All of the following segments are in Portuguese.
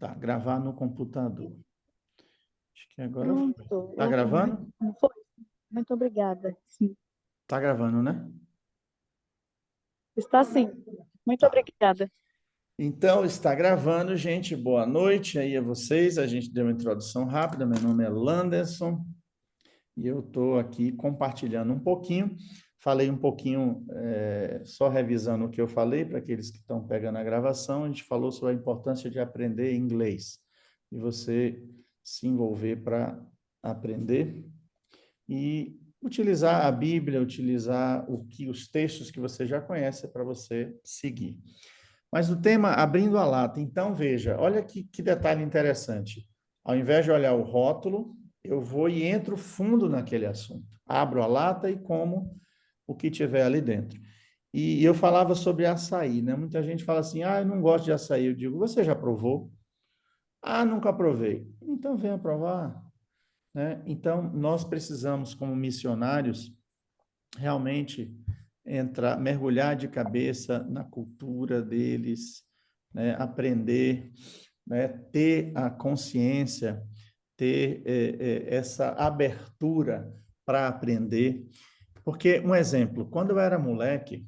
Tá, gravar no computador. Acho que agora foi. Pronto, Tá gravando? não foi? Muito obrigada. Sim, Tá gravando, né? está sim. Muito Tá. obrigada. Então, está gravando, gente. Boa noite aí a vocês. A gente deu uma introdução rápida. Meu nome é Landerson e eu estou aqui compartilhando um pouquinho. Falei um pouquinho, só revisando o que eu falei para aqueles que estão pegando a gravação. A gente falou sobre a importância de aprender inglês e você se envolver para aprender e utilizar a Bíblia, utilizar os textos que você já conhece para você seguir. Mas o tema, abrindo a lata, então veja, olha que detalhe interessante. Ao invés de olhar o rótulo, eu vou e entro fundo naquele assunto. Abro a lata e como o que tiver ali dentro. E eu falava sobre açaí, né? Muita gente fala assim, eu não gosto de açaí. Eu digo, você já provou? Nunca provei. Então venha provar, né? Então, nós precisamos, como missionários, realmente entrar, mergulhar de cabeça na cultura deles, né? Aprender, né? Ter a consciência, ter essa abertura para aprender. Porque, um exemplo, quando eu era moleque,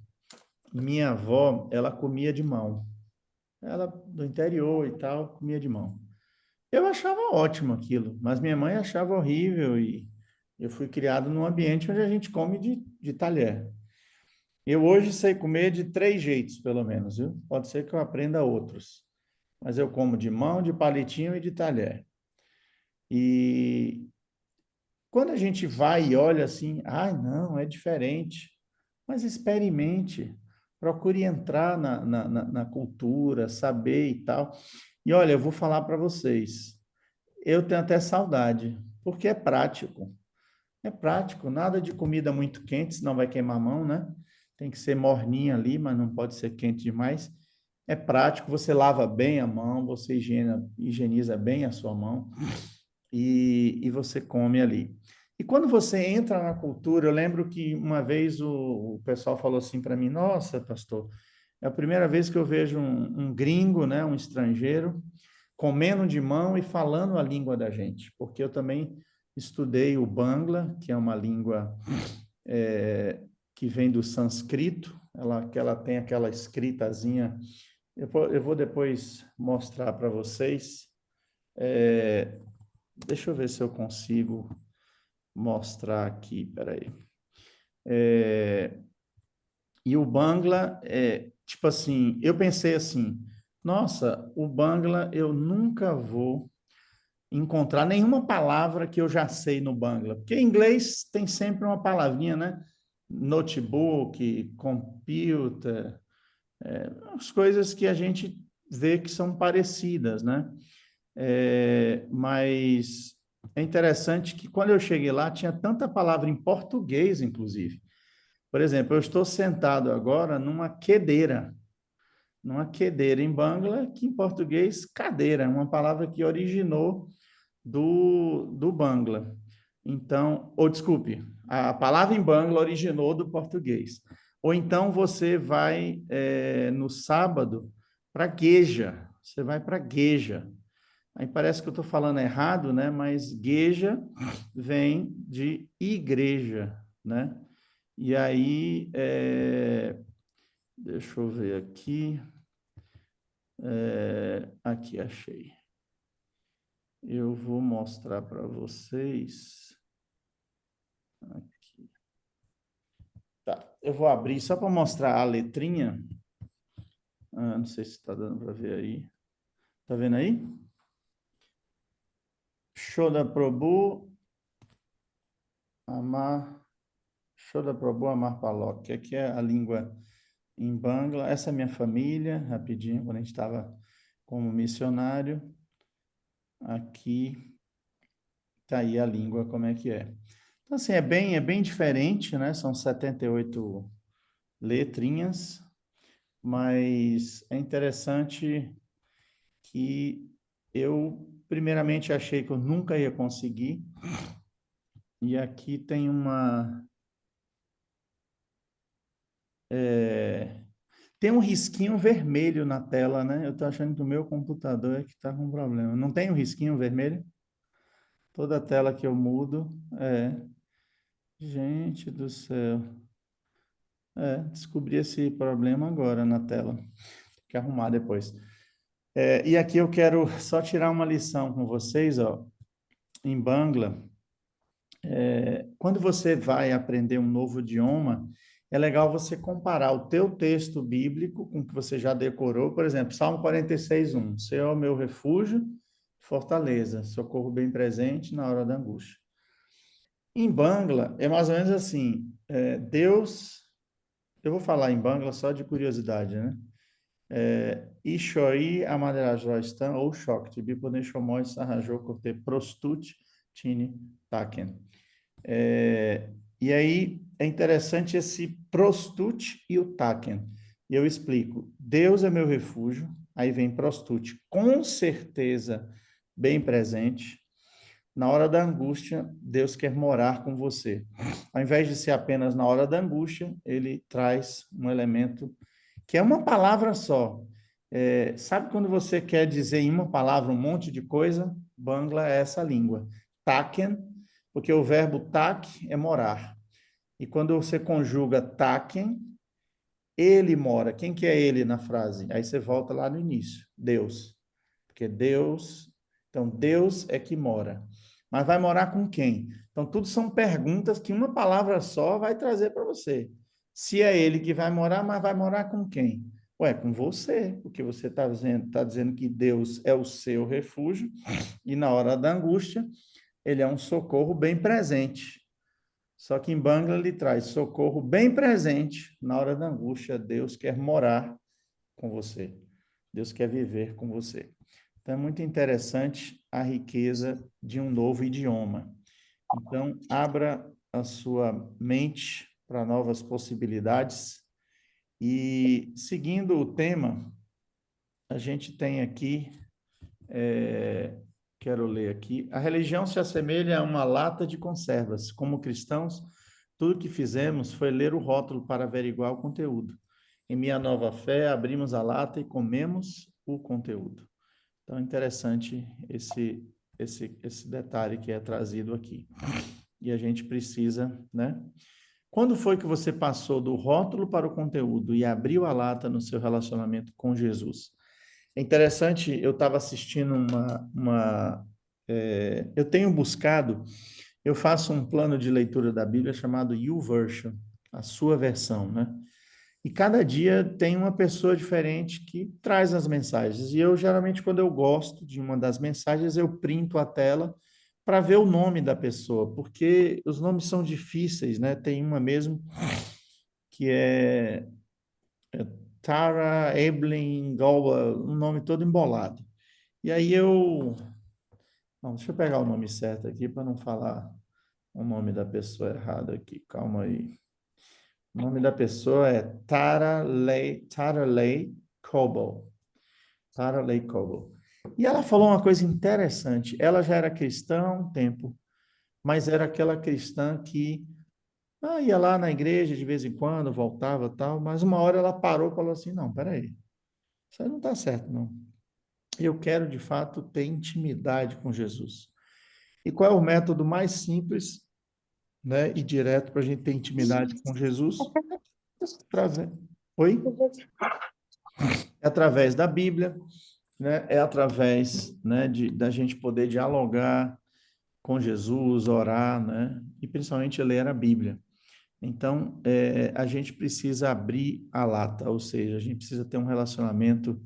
minha avó, ela comia de mão. Ela do interior e tal, comia de mão. Eu achava ótimo aquilo, mas minha mãe achava horrível e eu fui criado num ambiente onde a gente come de talher. Eu hoje sei comer de 3 jeitos, pelo menos, viu? Pode ser que eu aprenda outros, mas eu como de mão, de palitinho e de talher. E quando a gente vai e olha assim, não, é diferente, mas experimente, procure entrar na cultura, saber e tal. E olha, eu vou falar para vocês, eu tenho até saudade, porque é prático. É prático, nada de comida muito quente, senão vai queimar a mão, né? Tem que ser morninha ali, mas não pode ser quente demais. É prático, você lava bem a mão, você higieniza bem a sua mão e você come ali. E quando você entra na cultura, eu lembro que uma vez o pessoal falou assim para mim: Nossa, pastor, é a primeira vez que eu vejo um gringo, né, um estrangeiro, comendo de mão e falando a língua da gente, porque eu também estudei o Bangla, que é uma língua que vem do sânscrito, que ela tem aquela escritazinha. Eu vou depois mostrar para vocês. Deixa eu ver se eu consigo mostrar aqui, peraí. E o Bangla, tipo assim, eu pensei assim, nossa, o Bangla eu nunca vou encontrar nenhuma palavra que eu já sei no Bangla, porque em inglês tem sempre uma palavrinha, né? Notebook, computer, as coisas que a gente vê que são parecidas, né? Mas é interessante que quando eu cheguei lá tinha tanta palavra em português, inclusive. Por exemplo, eu estou sentado agora numa quedeira em Bangla, que em português cadeira, uma palavra que originou do Bangla. Então, ou desculpe, a palavra em Bangla originou do português. Ou então você vai no sábado para Geja, você vai para Geja. Aí parece que eu estou falando errado, né? Mas Geja vem de igreja, né? E aí, deixa eu ver aqui. Aqui, achei. Eu vou mostrar para vocês. Aqui. Tá, eu vou abrir só para mostrar a letrinha. Não sei se está dando para ver aí. Tá vendo aí? Shoda Prabhu Amar. Shoda Prabhu Amar Palok, que aqui é a língua em Bangla. Essa é a minha família, rapidinho, quando a gente estava como missionário. Aqui tá aí a língua, como é que é. Então, assim, é bem diferente, né? São 78 letrinhas, mas é interessante que eu, primeiramente, achei que eu nunca ia conseguir, e aqui tem Tem um risquinho vermelho na tela, né? Eu estou achando que o meu computador é que está com problema. Não tem um risquinho vermelho? Toda tela que eu mudo, é. Gente do céu. Descobri esse problema agora na tela. Tem que arrumar depois. E aqui eu quero só tirar uma lição com vocês, ó. Em Bangla, quando você vai aprender um novo idioma, é legal você comparar o teu texto bíblico com o que você já decorou. Por exemplo, Salmo 46:1. Senhor é o meu refúgio, fortaleza, socorro bem presente na hora da angústia. Em Bangla, é mais ou menos assim, Deus, eu vou falar em Bangla só de curiosidade, né? Ishori Amaderajoistan ou Shokti, Biponeshomoi Sahajo Korte Prostut Tini Taken. E aí é interessante esse prostut e o taken. E eu explico. Deus é meu refúgio, aí vem prostut, com certeza bem presente. Na hora da angústia, Deus quer morar com você. Ao invés de ser apenas na hora da angústia, ele traz um elemento que é uma palavra só. Sabe quando você quer dizer em uma palavra um monte de coisa? Bangla é essa língua. Taken, porque o verbo tak é morar. E quando você conjuga taken, ele mora. Quem que é ele na frase? Aí você volta lá no início. Deus. Porque Deus, então Deus é que mora. Mas vai morar com quem? Então tudo são perguntas que uma palavra só vai trazer para você. Se é ele que vai morar, mas vai morar com quem? Ué, com você, porque você está dizendo que Deus é o seu refúgio, e na hora da angústia, ele é um socorro bem presente. Só que em Bangla ele traz socorro bem presente na hora da angústia. Deus quer morar com você. Deus quer viver com você. Então é muito interessante a riqueza de um novo idioma. Então, abra a sua mente para novas possibilidades. E seguindo o tema, a gente tem aqui, quero ler aqui, a religião se assemelha a uma lata de conservas. Como cristãos, tudo que fizemos foi ler o rótulo para averiguar o conteúdo. Em minha nova fé, abrimos a lata e comemos o conteúdo. Então, é interessante esse detalhe que é trazido aqui. E a gente precisa, né? Quando foi que você passou do rótulo para o conteúdo e abriu a lata no seu relacionamento com Jesus? É interessante, eu estava assistindo eu tenho buscado, eu faço um plano de leitura da Bíblia chamado YouVersion, a sua versão, né? E cada dia tem uma pessoa diferente que traz as mensagens. E eu, geralmente, quando eu gosto de uma das mensagens, eu printo a tela para ver o nome da pessoa, porque os nomes são difíceis, né? Tem uma mesmo que é Tara Evelyn Gowa, um nome todo embolado. E aí eu. Não, deixa eu pegar o nome certo aqui para não falar o nome da pessoa errado aqui. Calma aí. O nome da pessoa é Tara Leigh Coble. Tara Leigh Coble. E ela falou uma coisa interessante. Ela já era cristã há um tempo, mas era aquela cristã que ia lá na igreja de vez em quando, voltava tal, mas uma hora ela parou e falou assim, não, peraí, isso aí não está certo, não. Eu quero, de fato, ter intimidade com Jesus. E qual é o método mais simples, né, e direto para a gente ter intimidade com Jesus? Através. Oi? É através da Bíblia, né? É através, né, da gente poder dialogar com Jesus, orar, né? E principalmente ler a Bíblia. Então, a gente precisa abrir a lata, ou seja, a gente precisa ter um relacionamento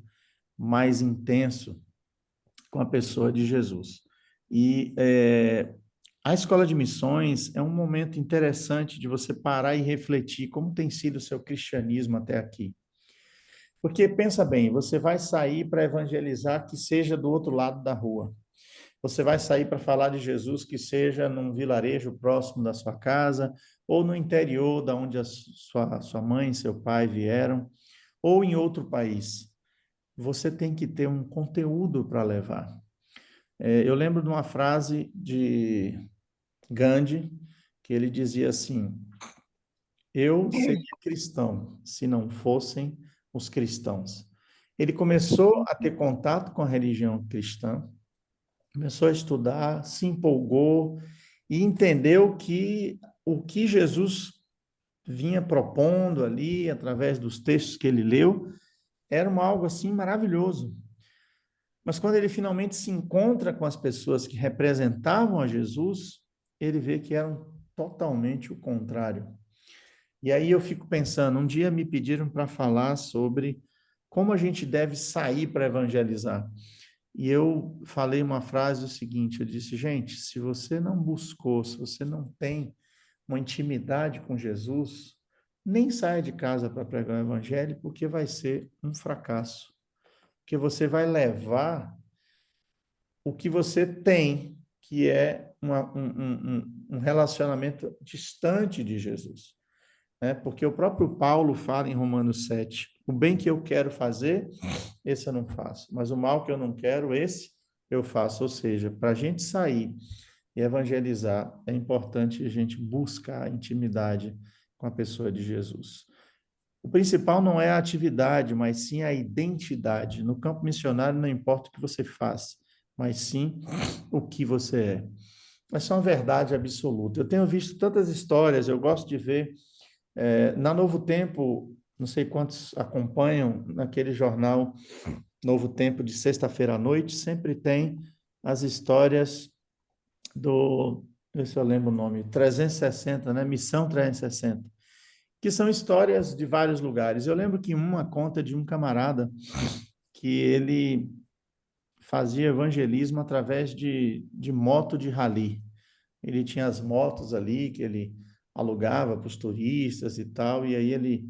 mais intenso com a pessoa de Jesus. E a escola de missões é um momento interessante de você parar e refletir como tem sido o seu cristianismo até aqui. Porque pensa bem, você vai sair para evangelizar que seja do outro lado da rua. Você vai sair para falar de Jesus que seja num vilarejo próximo da sua casa, ou no interior da onde a sua mãe e seu pai vieram, ou em outro país. Você tem que ter um conteúdo para levar. Eu lembro de uma frase de Gandhi, que ele dizia assim: eu seria cristão se não fossem os cristãos. Ele começou a ter contato com a religião cristã, começou a estudar, se empolgou e entendeu que o que Jesus vinha propondo ali, através dos textos que ele leu, era algo assim maravilhoso. Mas quando ele finalmente se encontra com as pessoas que representavam a Jesus, ele vê que eram totalmente o contrário. E aí eu fico pensando, um dia me pediram para falar sobre como a gente deve sair para evangelizar. E eu falei uma frase o seguinte, eu disse, gente, se você não buscou, se você não tem uma intimidade com Jesus, nem saia de casa para pregar o evangelho, porque vai ser um fracasso. Porque você vai levar o que você tem, que é um relacionamento distante de Jesus. Né? Porque o próprio Paulo fala em Romanos 7, o bem que eu quero fazer, esse eu não faço, mas o mal que eu não quero, esse eu faço. Ou seja, para a gente sair e evangelizar, é importante a gente buscar a intimidade com a pessoa de Jesus. O principal não é a atividade, mas sim a identidade. No campo missionário, não importa o que você faz, mas sim o que você é. Essa é uma verdade absoluta. Eu tenho visto tantas histórias, eu gosto de ver. Na Novo Tempo, não sei quantos acompanham, naquele jornal Novo Tempo de sexta-feira à noite, sempre tem as histórias do, deixa eu ver se eu lembro o nome, 360, né? Missão 360, que são histórias de vários lugares. Eu lembro que uma conta de um camarada que ele fazia evangelismo através de moto de rally. Ele tinha as motos ali que ele alugava para os turistas e tal, e aí ele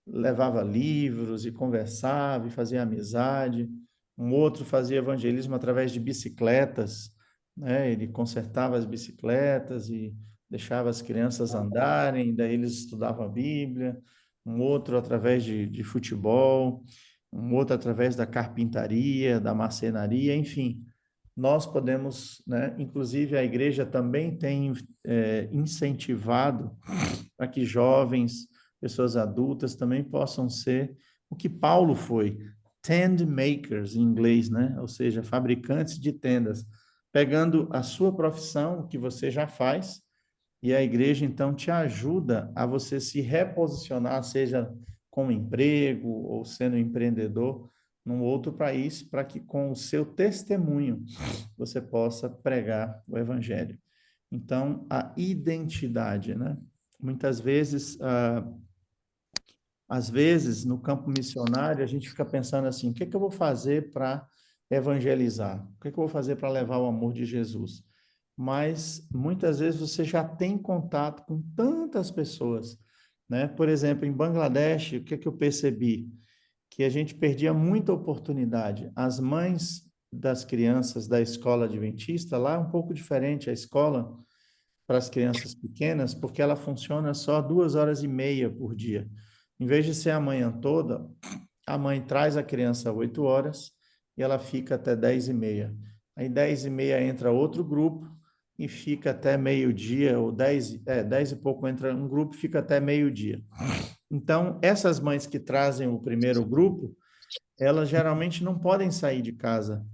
levava livros e conversava e fazia amizade. Um outro fazia evangelismo através de bicicletas, né? Ele consertava as bicicletas e deixava as crianças andarem, daí eles estudavam a Bíblia. Um outro através de futebol, um outro através da carpintaria, da marcenaria, enfim. Nós podemos, né? Inclusive a igreja também tem incentivado para que jovens, pessoas adultas também possam ser o que Paulo foi, tent makers em inglês, né? Ou seja, fabricantes de tendas, pegando a sua profissão, o que você já faz, e a igreja então te ajuda a você se reposicionar, seja com emprego ou sendo empreendedor num outro país, para que com o seu testemunho você possa pregar o evangelho. Então, a identidade, né? Muitas vezes, às vezes, no campo missionário, a gente fica pensando assim: o que é que eu vou fazer para evangelizar? O que é que eu vou fazer para levar o amor de Jesus? Mas muitas vezes você já tem contato com tantas pessoas, né? Por exemplo, em Bangladesh, o que é que eu percebi? Que a gente perdia muita oportunidade. As mães das crianças da escola adventista, lá é um pouco diferente a escola para as crianças pequenas, porque ela funciona só 2 horas e meia por dia. Em vez de ser a manhã toda, a mãe traz a criança às 8 horas e ela fica até 10h30. Aí 10h30 entra outro grupo e fica até meio-dia, ou 10 e pouco entra um grupo e fica até meio-dia. Então, essas mães que trazem o primeiro grupo, elas geralmente não podem sair de casa,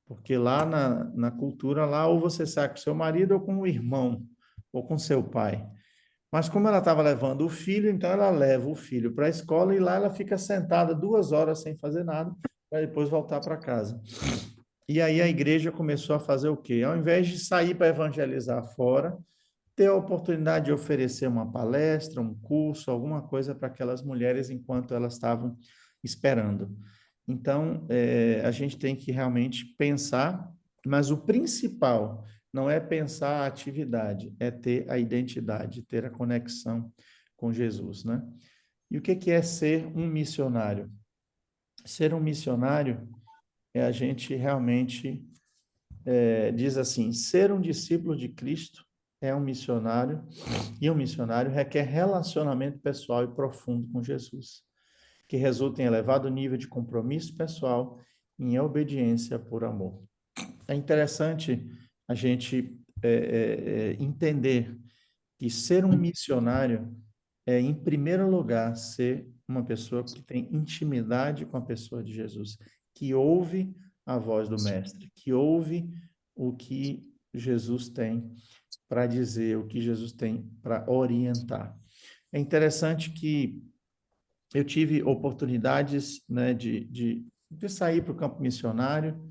porque lá na cultura, lá ou você sai com seu marido ou com o irmão, ou com seu pai. Mas como ela estava levando o filho, então ela leva o filho para a escola e lá ela fica sentada 2 horas sem fazer nada, para depois voltar para casa. E aí a igreja começou a fazer o quê? Ao invés de sair para evangelizar fora, ter a oportunidade de oferecer uma palestra, um curso, alguma coisa para aquelas mulheres enquanto elas estavam esperando. Então, a gente tem que realmente pensar, mas o principal não é pensar a atividade, é ter a identidade, ter a conexão com Jesus, né? E o que é ser um missionário? Ser um missionário é a gente realmente diz assim: ser um discípulo de Cristo é um missionário, e um missionário requer relacionamento pessoal e profundo com Jesus, que resulta em elevado nível de compromisso pessoal e em obediência por amor. É interessante a gente entender que ser um missionário é, em primeiro lugar, ser uma pessoa que tem intimidade com a pessoa de Jesus, que ouve a voz do Mestre, que ouve o que Jesus tem para dizer, o que Jesus tem para orientar. É interessante que eu tive oportunidades, né, de sair para o campo missionário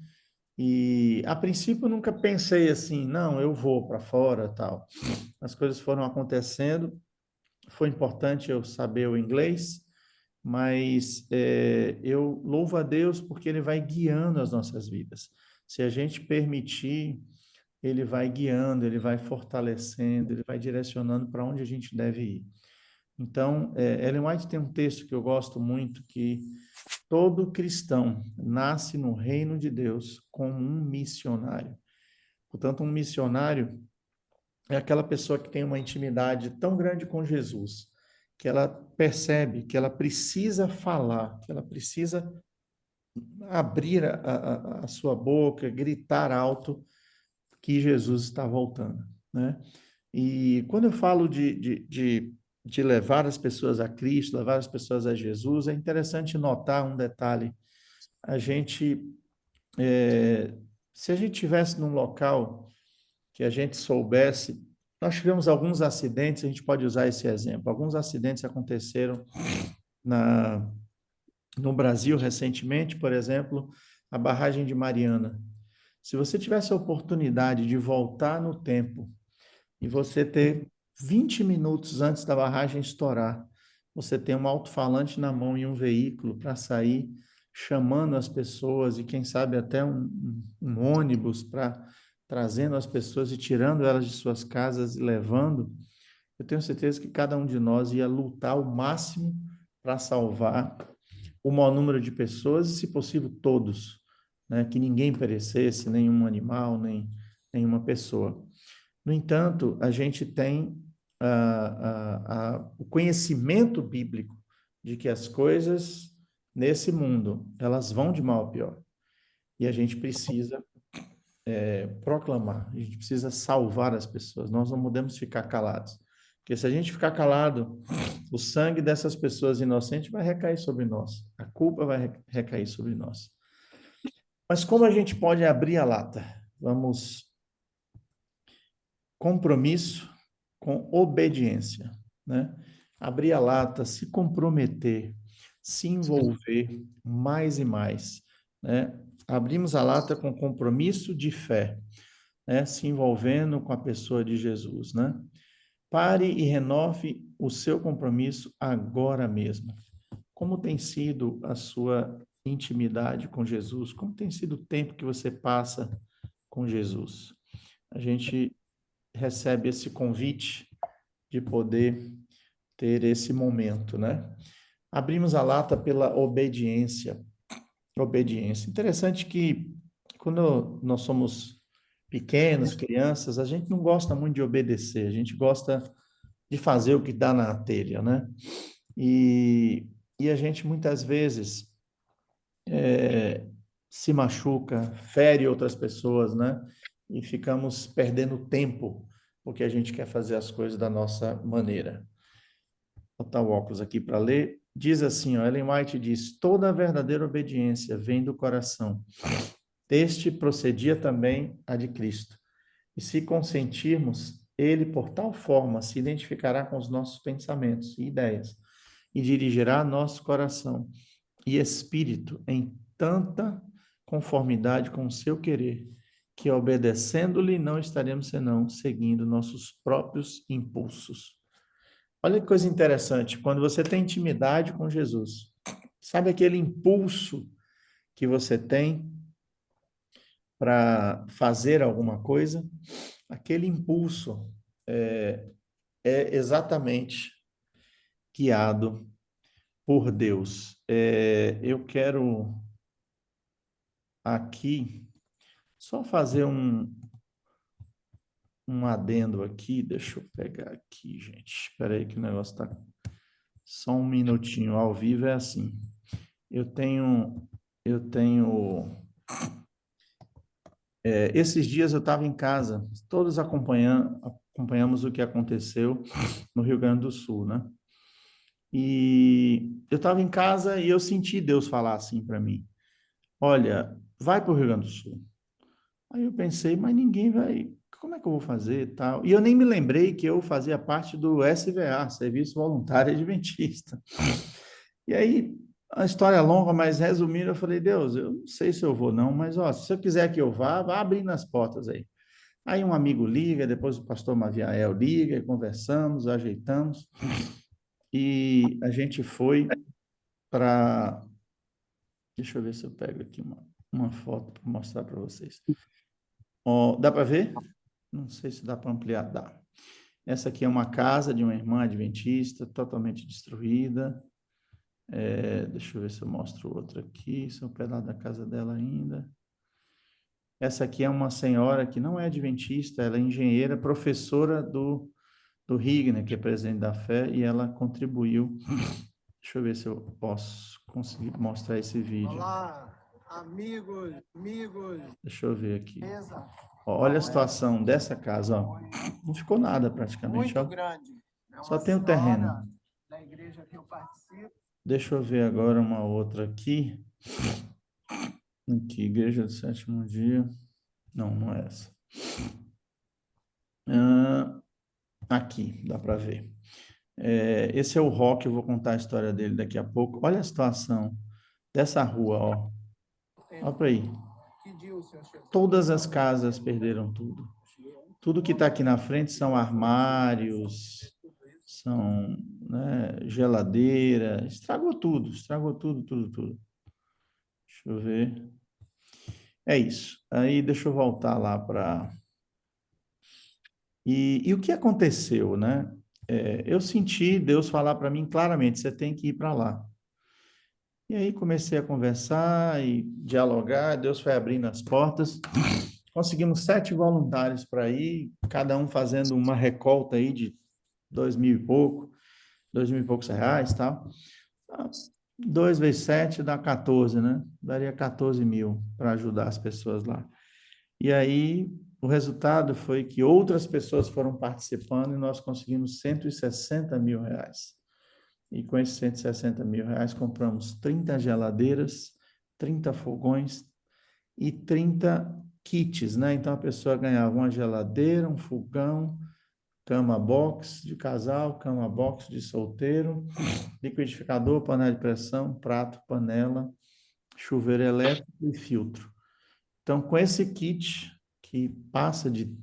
e, a princípio, eu nunca pensei assim, não, eu vou para fora, tal. As coisas foram acontecendo. Foi importante eu saber o inglês, mas eu louvo a Deus porque Ele vai guiando as nossas vidas. Se a gente permitir, Ele vai guiando, Ele vai fortalecendo, Ele vai direcionando para onde a gente deve ir. Então, Ellen White tem um texto que eu gosto muito, que todo cristão nasce no reino de Deus como um missionário. Portanto, um missionário é aquela pessoa que tem uma intimidade tão grande com Jesus, que ela percebe que ela precisa falar, que ela precisa abrir a sua boca, gritar alto que Jesus está voltando, né? E quando eu falo de levar as pessoas a Cristo, levar as pessoas a Jesus, é interessante notar um detalhe. A gente, é, se a gente tivesse num local que a gente soubesse, nós tivemos alguns acidentes, a gente pode usar esse exemplo. Alguns acidentes aconteceram na, no Brasil recentemente, por exemplo, a barragem de Mariana. Se você tivesse a oportunidade de voltar no tempo e você ter 20 minutos antes da barragem estourar, você tem um alto-falante na mão e um veículo para sair chamando as pessoas e quem sabe até um ônibus para trazendo as pessoas e tirando elas de suas casas e levando, eu tenho certeza que cada um de nós ia lutar o máximo para salvar o maior número de pessoas e, se possível, todos, né? Que ninguém perecesse, nenhum animal, nem nenhuma pessoa. No entanto, a gente tem o conhecimento bíblico de que as coisas nesse mundo, elas vão de mal a pior. E a gente precisa proclamar, a gente precisa salvar as pessoas. Nós não podemos ficar calados. Porque se a gente ficar calado, o sangue dessas pessoas inocentes vai recair sobre nós. A culpa vai recair sobre nós. Mas como a gente pode abrir a lata? Vamos, compromisso com obediência, né? Abrir a lata, se comprometer, se envolver mais e mais, né? Abrimos a lata com compromisso de fé, né? Se envolvendo com a pessoa de Jesus, né? Pare e renove o seu compromisso agora mesmo. Como tem sido a sua intimidade com Jesus? Como tem sido o tempo que você passa com Jesus? A gente recebe esse convite de poder ter esse momento, né? Abrimos a lata pela obediência. Obediência. Interessante que quando nós somos pequenos, crianças, a gente não gosta muito de obedecer, a gente gosta de fazer o que dá na telha, né? E a gente muitas vezes se machuca, fere outras pessoas, né? E ficamos perdendo tempo porque a gente quer fazer as coisas da nossa maneira. Vou botar o óculos aqui para ler. Diz assim, ó, Ellen White diz: toda verdadeira obediência vem do coração. Este procedia também a de Cristo. E se consentirmos, ele por tal forma se identificará com os nossos pensamentos e ideias e dirigirá nosso coração e espírito em tanta conformidade com o seu querer, que obedecendo-lhe não estaremos senão seguindo nossos próprios impulsos. Olha que coisa interessante, quando você tem intimidade com Jesus, sabe aquele impulso que você tem para fazer alguma coisa? Aquele impulso é exatamente guiado por Deus. Eu quero aqui só fazer um adendo aqui, deixa eu pegar aqui, gente. Espera aí que o negócio está só um minutinho. Ao vivo é assim. Eu tenho, eu tenho. Esses dias eu estava em casa, todos acompanhamos o que aconteceu no Rio Grande do Sul, né? E eu estava em casa e eu senti Deus falar assim para mim: olha, vai para o Rio Grande do Sul. Aí eu pensei, mas ninguém vai. Como é que eu vou fazer e tal? E eu nem me lembrei que eu fazia parte do SVA, Serviço Voluntário Adventista. E aí, a história é longa, mas resumindo, eu falei, Deus, eu não sei se eu vou não, mas ó, se eu quiser que eu vá, vá abrindo as portas aí. Aí um amigo liga, depois o pastor Maviael liga, e conversamos, ajeitamos, e a gente foi para. Deixa eu ver se eu pego aqui uma foto para mostrar para vocês. Ó, dá para ver? Não sei se dá para ampliar. Dá. Essa aqui é uma casa de uma irmã adventista, totalmente destruída. Deixa eu ver se eu mostro outra aqui. Esse é um pedaço da casa dela ainda. Essa aqui é uma senhora que não é adventista, ela é engenheira, professora do Rigner, que é presidente da fé, e ela contribuiu. Deixa eu ver se eu posso conseguir mostrar esse vídeo. Olá, amigos. Deixa eu ver aqui. Ó, olha a situação dessa casa, ó. Não ficou nada praticamente, Muito ó. grande. Só tem o terreno. Da igreja que eu participo. Deixa eu ver agora uma outra aqui. Aqui, Igreja do Sétimo Dia. Não, não é essa. Aqui, dá para ver. Esse é o Rock, eu vou contar a história dele daqui a pouco. Olha a situação dessa rua, ó. Olha para aí. Todas as casas perderam tudo. Tudo que está aqui na frente são armários, são, né, geladeira. Estragou tudo, tudo. Deixa eu ver. É isso. Aí deixa eu voltar lá para. E o que aconteceu, né? Eu senti Deus falar para mim claramente: você tem que ir para lá. E aí comecei a conversar e dialogar. Deus foi abrindo as portas. Conseguimos 7 voluntários para ir, cada um fazendo uma recolta aí de 2.000 e poucos reais, tal. 2 vezes 7 dá 14, né? Daria 14 mil para ajudar as pessoas lá. E aí, o resultado foi que outras pessoas foram participando e nós conseguimos 160 mil reais. E com esses 160 mil reais, compramos 30 geladeiras, 30 fogões e 30 kits, né? Então, a pessoa ganhava uma geladeira, um fogão, cama box de casal, cama box de solteiro, liquidificador, panela de pressão, prato, panela, chuveiro elétrico e filtro. Então, com esse kit, que passa de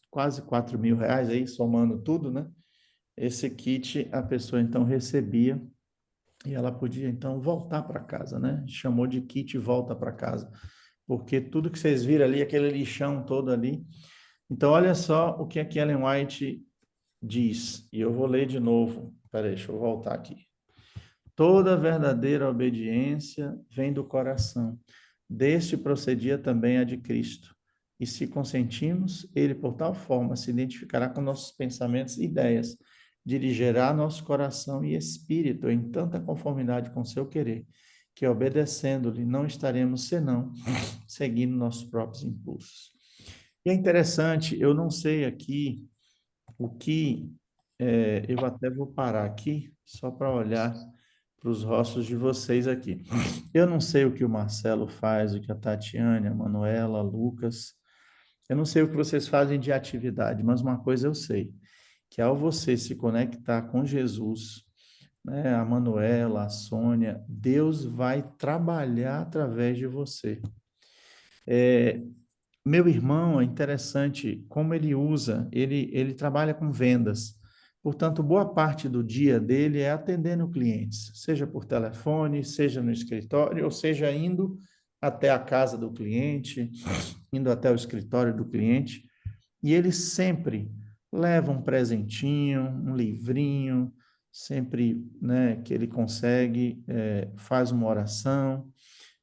quase 4 mil reais, aí, somando tudo, né? Esse kit a pessoa, então, recebia e ela podia, então, voltar para casa, né? Chamou de kit volta para casa. Porque tudo que vocês viram ali, aquele lixão todo ali. Então, olha só o que a Ellen White diz, e eu vou ler de novo. Peraí, deixa eu voltar aqui. Toda verdadeira obediência vem do coração. Deste procedia também a de Cristo. E se consentimos, ele por tal forma se identificará com nossos pensamentos e ideias, dirigirá nosso coração e espírito em tanta conformidade com seu querer, que obedecendo-lhe não estaremos senão seguindo nossos próprios impulsos. E é interessante, eu não sei aqui o que, eu até vou parar aqui, só para olhar para os rostos de vocês aqui. Eu não sei o que o Marcelo faz, o que a Tatiane, a Manuela, a Lucas, eu não sei o que vocês fazem de atividade, mas uma coisa eu sei, que ao você se conectar com Jesus, né, a Manuela, a Sônia, Deus vai trabalhar através de você. Meu irmão, é interessante como ele usa, ele trabalha com vendas. Portanto, boa parte do dia dele é atendendo clientes, seja por telefone, seja no escritório, ou seja indo até a casa do cliente, indo até o escritório do cliente. E ele sempre leva um presentinho, um livrinho, sempre, né, que ele consegue, faz uma oração.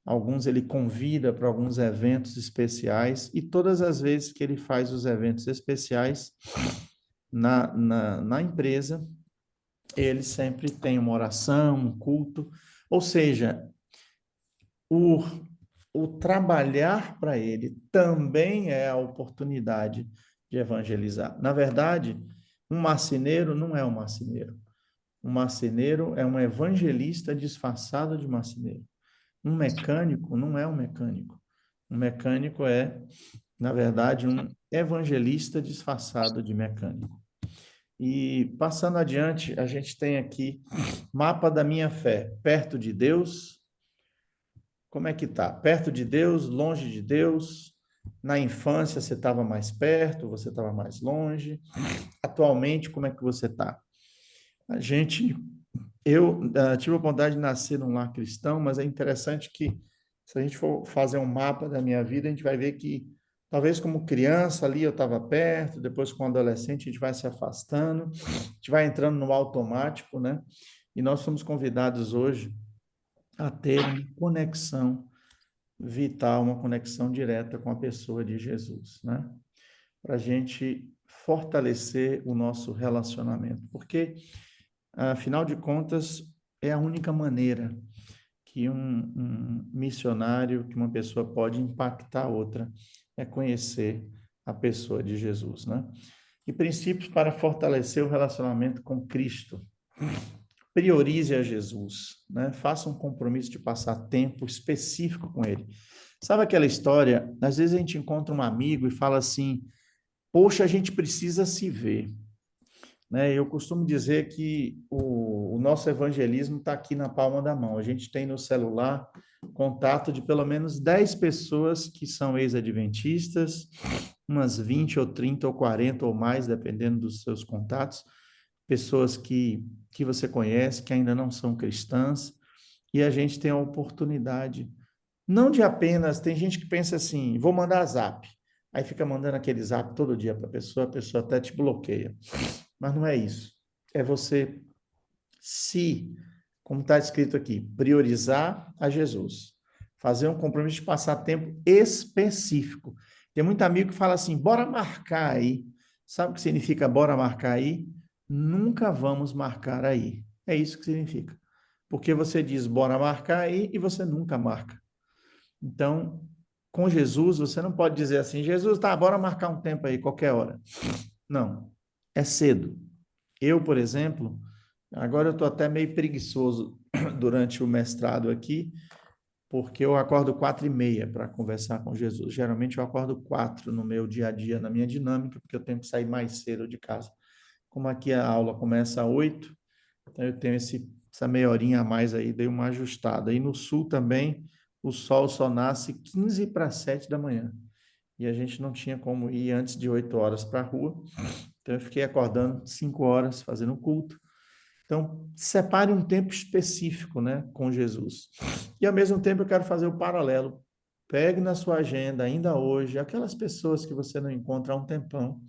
Alguns ele convida para alguns eventos especiais, e todas as vezes que ele faz os eventos especiais na empresa, ele sempre tem uma oração, um culto, ou seja, o, o trabalhar para ele também é a oportunidade de evangelizar. Na verdade, um marceneiro não é um marceneiro. Um marceneiro é um evangelista disfarçado de marceneiro. Um mecânico não é um mecânico. Um mecânico é, na verdade, um evangelista disfarçado de mecânico. E passando adiante, a gente tem aqui mapa da minha fé. Perto de Deus, como é que tá? Perto de Deus, longe de Deus? Na infância você estava mais perto, você estava mais longe? Atualmente, como é que você está? A gente, eu tive a oportunidade de nascer num lar cristão, mas é interessante que, se a gente for fazer um mapa da minha vida, a gente vai ver que, talvez como criança ali eu estava perto, depois como adolescente a gente vai se afastando, a gente vai entrando no automático, né? E nós somos convidados hoje a ter uma conexão vital, uma conexão direta com a pessoa de Jesus, né? Para a gente fortalecer o nosso relacionamento, porque, afinal de contas, é a única maneira que um missionário, que uma pessoa pode impactar a outra, é conhecer a pessoa de Jesus, né? E princípios para fortalecer o relacionamento com Cristo. Priorize a Jesus, né? Faça um compromisso de passar tempo específico com ele. Sabe aquela história? Às vezes a gente encontra um amigo e fala assim: poxa, a gente precisa se ver, né? Eu costumo dizer que o nosso evangelismo está aqui na palma da mão. A gente tem no celular contato de pelo menos 10 pessoas que são ex-adventistas, umas 20 ou 30 ou 40 ou mais, dependendo dos seus contatos, pessoas que você conhece, que ainda não são cristãs, e a gente tem a oportunidade, não de apenas, tem gente que pensa assim, vou mandar zap, aí fica mandando aquele zap todo dia para a pessoa até te bloqueia. Mas não é isso. É você se, como está escrito aqui, priorizar a Jesus. Fazer um compromisso de passar tempo específico. Tem muito amigo que fala assim, bora marcar aí. Sabe o que significa bora marcar aí? Nunca vamos marcar aí. É isso que significa. Porque você diz bora marcar aí e você nunca marca. Então, com Jesus, você não pode dizer assim, Jesus, tá, bora marcar um tempo aí, qualquer hora. Não, é cedo. Eu, por exemplo, agora eu estou até meio preguiçoso durante o mestrado aqui, porque eu acordo 4h30 para conversar com Jesus. Geralmente eu acordo 4 no meu dia a dia, na minha dinâmica, porque eu tenho que sair mais cedo de casa. Como aqui a aula começa às 8, então eu tenho essa meia horinha a mais aí, dei uma ajustada. E no sul também, o sol só nasce 15 para 7 da manhã. E a gente não tinha como ir antes de 8 horas para a rua. Então eu fiquei acordando 5 horas, fazendo culto. Então, separe um tempo específico, né, com Jesus. E, ao mesmo tempo, eu quero fazer o paralelo. Pegue na sua agenda, ainda hoje, aquelas pessoas que você não encontra há um tempão,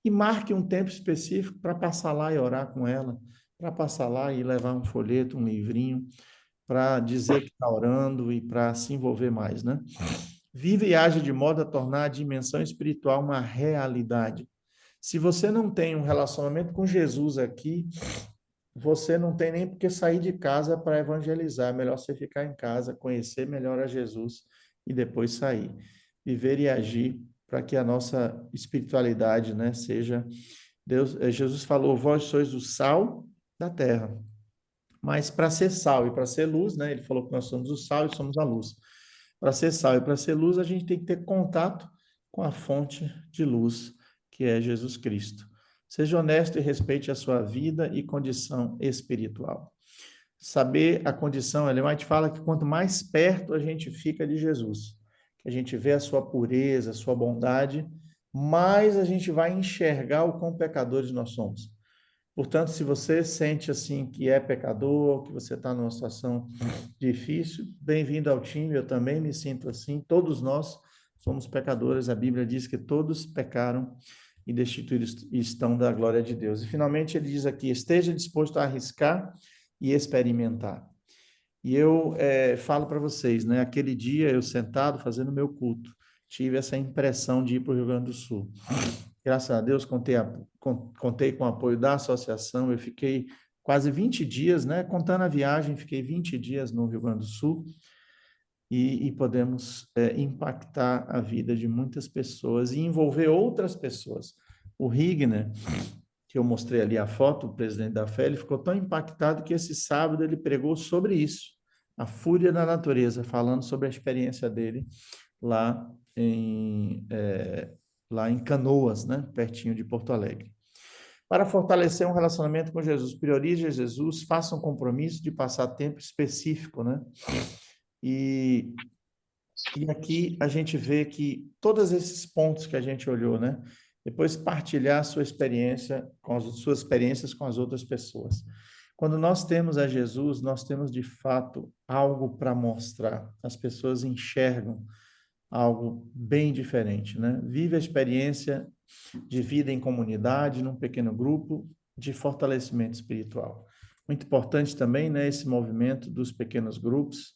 e marque um tempo específico para passar lá e orar com ela, para passar lá e levar um folheto, um livrinho, para dizer que está orando e para se envolver mais, né? Vive e age de modo a tornar a dimensão espiritual uma realidade. Se você não tem um relacionamento com Jesus aqui, você não tem nem por que sair de casa para evangelizar. É melhor você ficar em casa, conhecer melhor a Jesus e depois sair. Viver e agir para que a nossa espiritualidade, né, seja Deus. Jesus falou: vós sois o sal da terra. Mas para ser sal e para ser luz, né, ele falou que nós somos o sal e somos a luz. Para ser sal e para ser luz, a gente tem que ter contato com a fonte de luz, que é Jesus Cristo. Seja honesto e respeite a sua vida e condição espiritual. Saber a condição, Ellen White fala que quanto mais perto a gente fica de Jesus, que a gente vê a sua pureza, a sua bondade, mais a gente vai enxergar o quão pecadores nós somos. Portanto, se você sente assim que é pecador, que você está numa situação difícil, bem-vindo ao time, eu também me sinto assim, todos nós somos pecadores, a Bíblia diz que todos pecaram e destituídos estão da glória de Deus. E finalmente ele diz aqui, esteja disposto a arriscar e experimentar. E eu falo para vocês, né, aquele dia eu sentado fazendo meu culto, tive essa impressão de ir para o Rio Grande do Sul. Graças a Deus, contei com o apoio da associação, eu fiquei quase 20 dias, né? Contando a viagem, fiquei 20 dias no Rio Grande do Sul e podemos impactar a vida de muitas pessoas e envolver outras pessoas. O Rigner, que eu mostrei ali a foto, o presidente da fé, ele ficou tão impactado que esse sábado ele pregou sobre isso, a fúria da natureza, falando sobre a experiência dele lá lá em Canoas, né, pertinho de Porto Alegre. Para fortalecer um relacionamento com Jesus, priorize Jesus, faça um compromisso de passar tempo específico, né? E aqui a gente vê que todos esses pontos que a gente olhou, né? Depois partilhar a sua experiência com as suas experiências com as outras pessoas. Quando nós temos a Jesus, nós temos de fato algo para mostrar. As pessoas enxergam algo bem diferente, né? Vive a experiência de vida em comunidade, num pequeno grupo, de fortalecimento espiritual. Muito importante também, né, esse movimento dos pequenos grupos,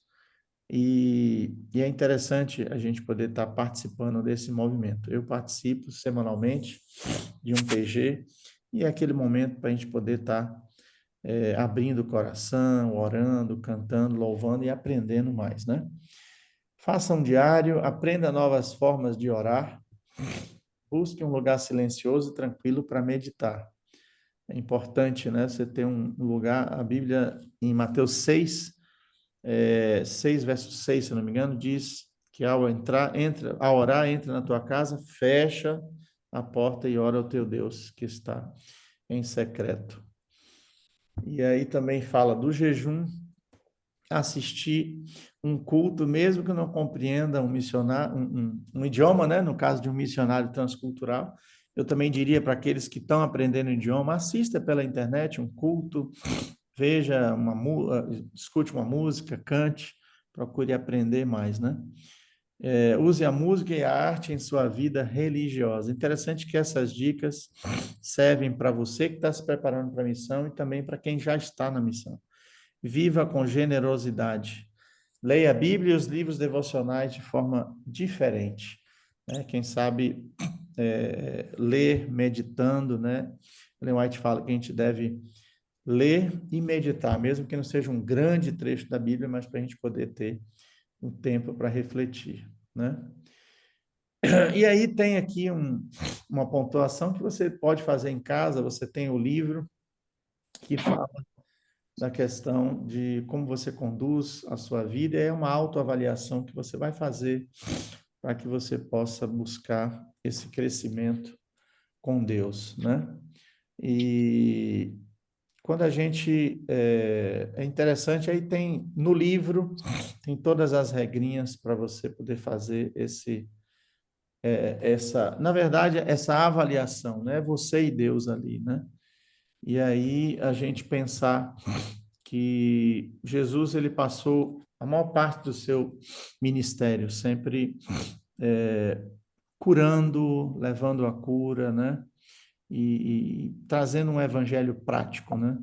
e é interessante a gente poder estar participando desse movimento. Eu participo semanalmente de um PG, e é aquele momento para a gente poder estar abrindo o coração, orando, cantando, louvando e aprendendo mais, né? Faça um diário, aprenda novas formas de orar, busque um lugar silencioso e tranquilo para meditar. É importante, né, você ter um lugar, a Bíblia em Mateus 6, 6 verso 6, se não me engano, diz que ao orar, entra na tua casa, fecha a porta e ora ao teu Deus que está em secreto. E aí também fala do jejum, assistir um culto, mesmo que não compreenda um idioma, né? No caso de um missionário transcultural, eu também diria para aqueles que estão aprendendo o idioma, assista pela internet um culto, veja escute uma música, cante, procure aprender mais, né? Use a música e a arte em sua vida religiosa. Interessante que essas dicas servem para você que está se preparando para a missão e também para quem já está na missão. Viva com generosidade. Leia a Bíblia e os livros devocionais de forma diferente, né? Quem sabe ler meditando, né? Ellen White fala que a gente deve ler e meditar, mesmo que não seja um grande trecho da Bíblia, mas para a gente poder ter um tempo para refletir, né? E aí tem aqui uma pontuação que você pode fazer em casa, você tem o livro que fala da questão de como você conduz a sua vida, é uma autoavaliação que você vai fazer para que você possa buscar esse crescimento com Deus, né? E quando a gente é interessante, aí tem no livro tem todas as regrinhas para você poder fazer na verdade, essa avaliação, né? Você e Deus ali, né? E aí a gente pensar que Jesus ele passou a maior parte do seu ministério sempre curando, levando a cura, né? E trazendo um evangelho prático, né?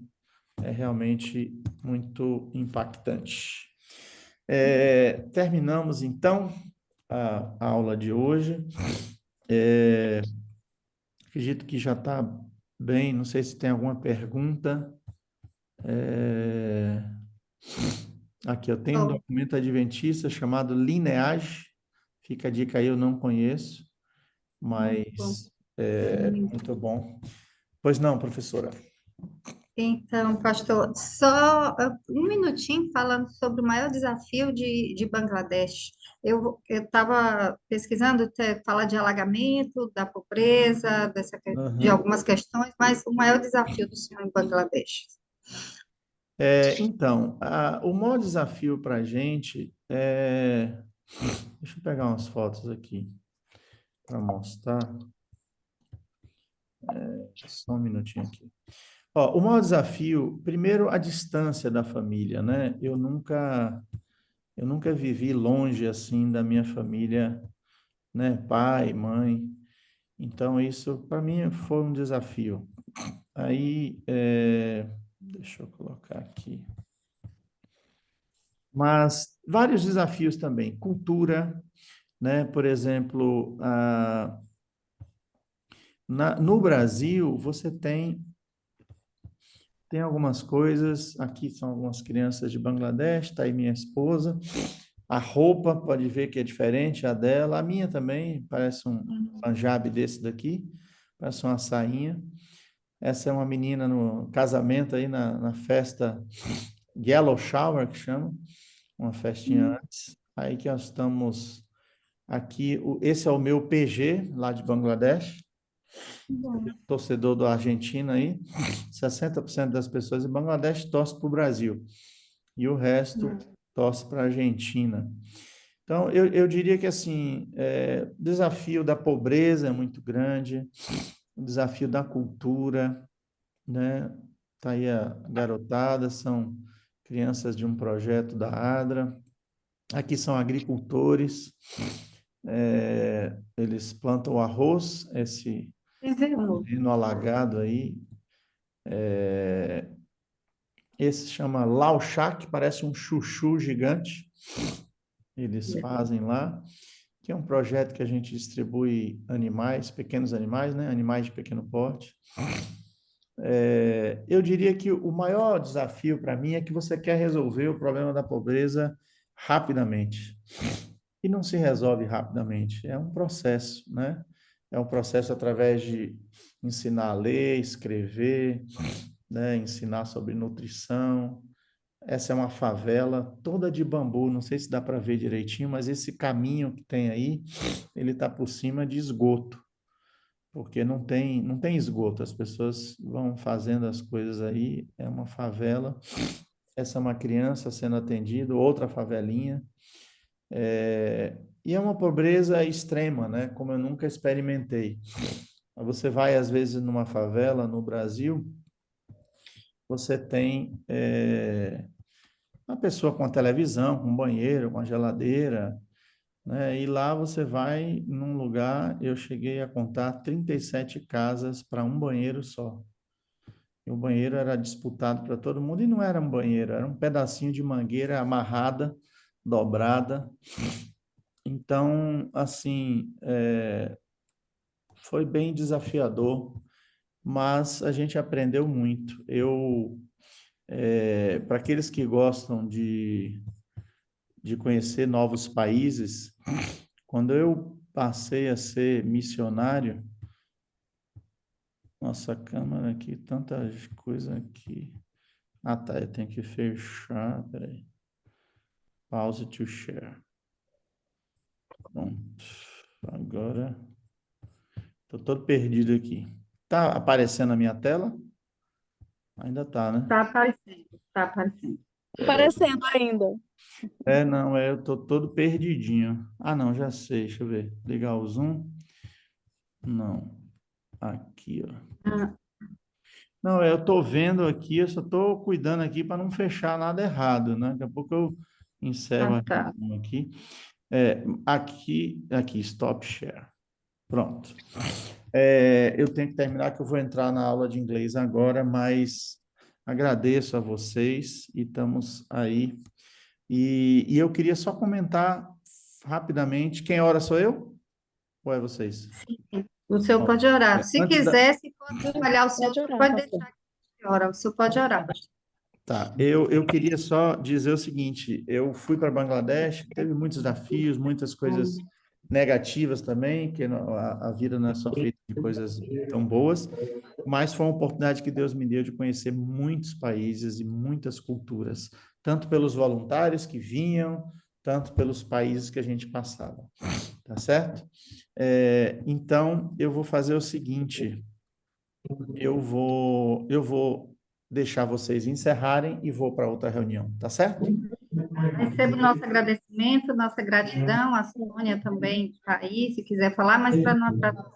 É realmente muito impactante. Terminamos então a aula de hoje. Acredito que já está bem. Não sei se tem alguma pergunta. Aqui, eu tenho um documento adventista chamado Lineage. Fica a dica aí, eu não conheço, mas muito bom. Pois não, professora. Então, pastor, só um minutinho falando sobre o maior desafio de Bangladesh. Eu estava pesquisando, fala de alagamento, da pobreza, de algumas questões, mas o maior desafio do senhor em Bangladesh. Então, o maior desafio para a gente é... Deixa eu pegar umas fotos aqui para mostrar. Só um minutinho aqui. O maior desafio, primeiro, a distância da família, né? Eu nunca vivi longe assim da minha família, né? Pai, mãe. Então, isso para mim foi um desafio. Aí, deixa eu colocar aqui. Mas vários desafios também. Cultura, né? Por exemplo, no Brasil, você tem algumas coisas. Aqui são algumas crianças de Bangladesh, está aí minha esposa. A roupa, pode ver que é diferente a dela. A minha também, parece um Punjabi desse daqui, parece uma sainha. Essa é uma menina no casamento aí na festa Yellow Shower, que chama, uma festinha antes. Aí que nós estamos aqui, esse é o meu PG, lá de Bangladesh, Bom, torcedor da Argentina aí. 60% das pessoas em Bangladesh torcem para o Brasil e o resto torce para a Argentina. Então, eu diria que, assim, o desafio da pobreza é muito grande, o desafio da cultura, né? Tá aí a garotada, são crianças de um projeto da ADRA. Aqui são agricultores, eles plantam arroz, esse terreno alagado aí. Esse chama Lauchak, parece um chuchu gigante. Eles fazem lá, que é um projeto que a gente distribui animais, pequenos animais, né? Animais de pequeno porte. Eu diria que o maior desafio para mim é que você quer resolver o problema da pobreza rapidamente. E não se resolve rapidamente, é um processo, né? É um processo através de ensinar a ler, escrever, né? Ensinar sobre nutrição. Essa é uma favela toda de bambu, não sei se dá para ver direitinho, mas esse caminho que tem aí, ele está por cima de esgoto, porque não tem esgoto, as pessoas vão fazendo as coisas aí, é uma favela. Essa é uma criança sendo atendida, outra favelinha, e é uma pobreza extrema, né? Como eu nunca experimentei. Você vai, às vezes, numa favela no Brasil, você tem uma pessoa com a televisão, com um banheiro, com a geladeira, né? E lá você vai num lugar, eu cheguei a contar 37 casas para um banheiro só. E o banheiro era disputado para todo mundo e não era um banheiro, era um pedacinho de mangueira amarrada, dobrada. Então, assim, foi bem desafiador, mas a gente aprendeu muito. Para aqueles que gostam de conhecer novos países, quando eu passei a ser missionário, nossa câmera aqui, tanta coisa aqui. Ah, tá, eu tenho que fechar, peraí. Pause to share. Pronto. Agora, estou todo perdido aqui. Tá aparecendo a minha tela? Ainda tá, né? tá aparecendo, tá aparecendo. Aparecendo ainda. Não, eu tô todo perdidinho. Ah, não, já sei, deixa eu ver. Ligar o zoom. Não. Aqui, ó. Ah, Não, eu tô vendo aqui, eu só tô cuidando aqui para não fechar nada errado, né? Daqui a pouco eu encerro a tá. reunião aqui. Aqui, stop share. Pronto. Eu tenho que terminar, que eu vou entrar na aula de inglês agora, mas agradeço a vocês e estamos aí. E eu queria só comentar rapidamente. Quem ora sou eu? Ou é vocês? O senhor Ó, pode orar. Se antes da... quiser, se for atrapalhar o senhor, Pode orar, pode pastor. deixar que ora. O senhor pode orar. Tá, eu queria só dizer o seguinte, eu fui para Bangladesh, teve muitos desafios, muitas coisas negativas também, que a vida não é só feita de coisas tão boas, mas foi uma oportunidade que Deus me deu de conhecer muitos países e muitas culturas, tanto pelos voluntários que vinham, tanto pelos países que a gente passava, tá certo? Então, eu vou fazer o seguinte, eu vou deixar vocês encerrarem e vou para outra reunião, tá certo? Recebo nosso agradecimento, nossa gratidão. A Sônia também está aí, se quiser falar, mas para não atrapalhar